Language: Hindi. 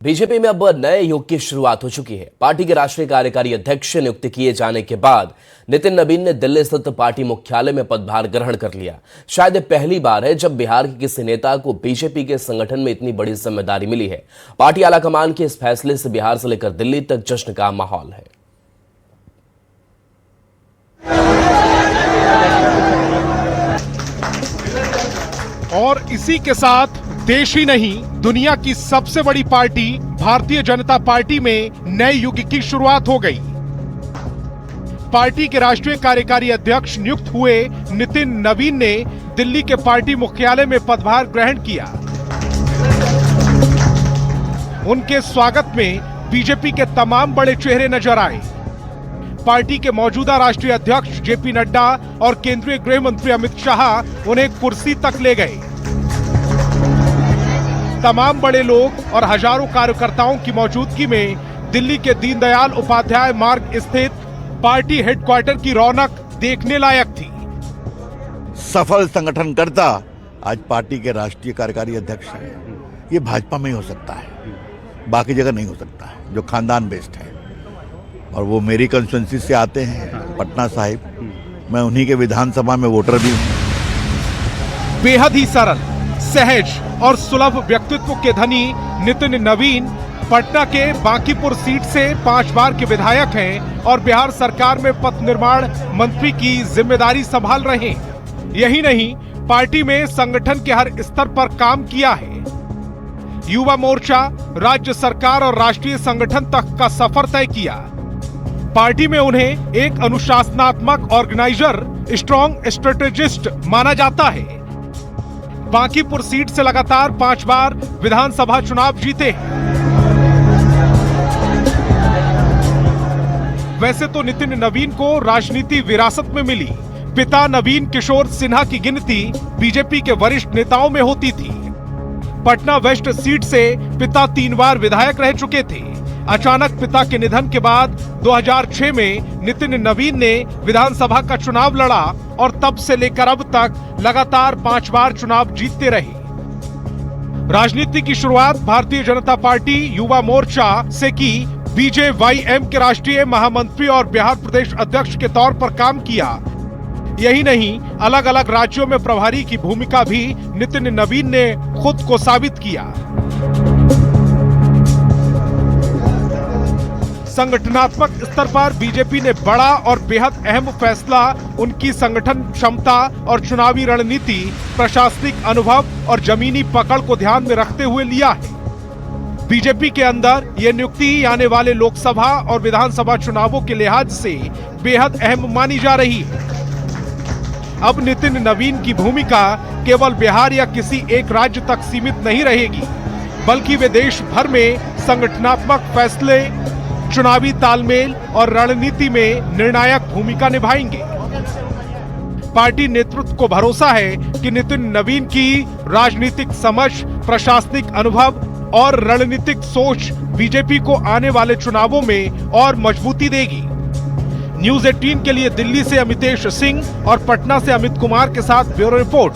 बीजेपी में अब नए युग की शुरुआत हो चुकी है। पार्टी के राष्ट्रीय कार्यकारी अध्यक्ष नियुक्त किए जाने के बाद नितिन नवीन ने दिल्ली स्थित पार्टी मुख्यालय में पदभार ग्रहण कर लिया। शायद ये पहली बार है जब बिहार के किसी नेता को बीजेपी के संगठन में इतनी बड़ी जिम्मेदारी मिली है। पार्टी आलाकमान के इस फैसले से बिहार से लेकर दिल्ली तक जश्न का माहौल है। और इसी के साथ देश ही नहीं, दुनिया की सबसे बड़ी पार्टी भारतीय जनता पार्टी में नए युग की शुरुआत हो गई। पार्टी के राष्ट्रीय कार्यकारी अध्यक्ष नियुक्त हुए नितिन नवीन ने दिल्ली के पार्टी मुख्यालय में पदभार ग्रहण किया। उनके स्वागत में बीजेपी के तमाम बड़े चेहरे नजर आए। पार्टी के मौजूदा राष्ट्रीय अध्यक्ष जेपी नड्डा और केंद्रीय गृह मंत्री अमित शाह उन्हें कुर्सी तक ले गए। तमाम बड़े लोग और हजारों कार्यकर्ताओं की मौजूदगी में दिल्ली के दीनदयाल उपाध्याय मार्ग स्थित पार्टी हेडक्वार्टर की रौनक देखने लायक थी। सफल संगठनकर्ता आज पार्टी के राष्ट्रीय कार्यकारी अध्यक्ष हैं। ये भाजपा में ही हो सकता है, बाकी जगह नहीं हो सकता है, जो खानदान बेस्ड है। और वो मेरी कंस्टिट्यूएंसी से आते हैं, पटना साहिब। मैं उन्हीं के विधानसभा में वोटर भी हूं। बेहद ही सरल, सहज और सुलभ व्यक्तित्व के धनी नितिन नवीन पटना के बांकीपुर सीट से 5 बार के विधायक हैं और बिहार सरकार में पथ निर्माण मंत्री की जिम्मेदारी संभाल रहे हैं। यही नहीं, पार्टी में संगठन के हर स्तर पर काम किया है। युवा मोर्चा, राज्य सरकार और राष्ट्रीय संगठन तक का सफर तय किया। पार्टी में उन्हें एक अनुशासनात्मक ऑर्गेनाइजर, स्ट्रॉन्ग स्ट्रेटेजिस्ट माना जाता है। बांकीपुर सीट से लगातार 5 बार विधानसभा चुनाव जीते हैं। वैसे तो नितिन नवीन को राजनीति विरासत में मिली। पिता नवीन किशोर सिन्हा की गिनती बीजेपी के वरिष्ठ नेताओं में होती थी। पटना वेस्ट सीट से पिता 3 बार विधायक रह चुके थे। अचानक पिता के निधन के बाद 2006 में नितिन नवीन ने विधानसभा का चुनाव लड़ा और तब से लेकर अब तक लगातार 5 बार चुनाव जीतते रहे। राजनीति की शुरुआत भारतीय जनता पार्टी युवा मोर्चा से की। बीजेवाईएम के राष्ट्रीय महामंत्री और बिहार प्रदेश अध्यक्ष के तौर पर काम किया। यही नहीं, अलग अलग राज्यों में प्रभारी की भूमिका भी नितिन नवीन ने खुद को साबित किया। संगठनात्मक स्तर पर बीजेपी ने बड़ा और बेहद अहम फैसला उनकी संगठन क्षमता और चुनावी रणनीति, प्रशासनिक अनुभव और जमीनी पकड़ को ध्यान में रखते हुए लिया है। बीजेपी के अंदर ये नियुक्ति आने वाले लोकसभा और विधानसभा चुनावों के लिहाज से बेहद अहम मानी जा रही है। अब नितिन नवीन की भूमिका केवल बिहार या किसी एक राज्य तक सीमित नहीं रहेगी, बल्कि वे देश भर में संगठनात्मक फैसले, चुनावी तालमेल और रणनीति में निर्णायक भूमिका निभाएंगे। पार्टी नेतृत्व को भरोसा है कि नितिन नवीन की राजनीतिक समझ, प्रशासनिक अनुभव और रणनीतिक सोच बीजेपी को आने वाले चुनावों में और मजबूती देगी। न्यूज़ 18 के लिए दिल्ली से अमितेश सिंह और पटना से अमित कुमार के साथ ब्यूरो रिपोर्ट।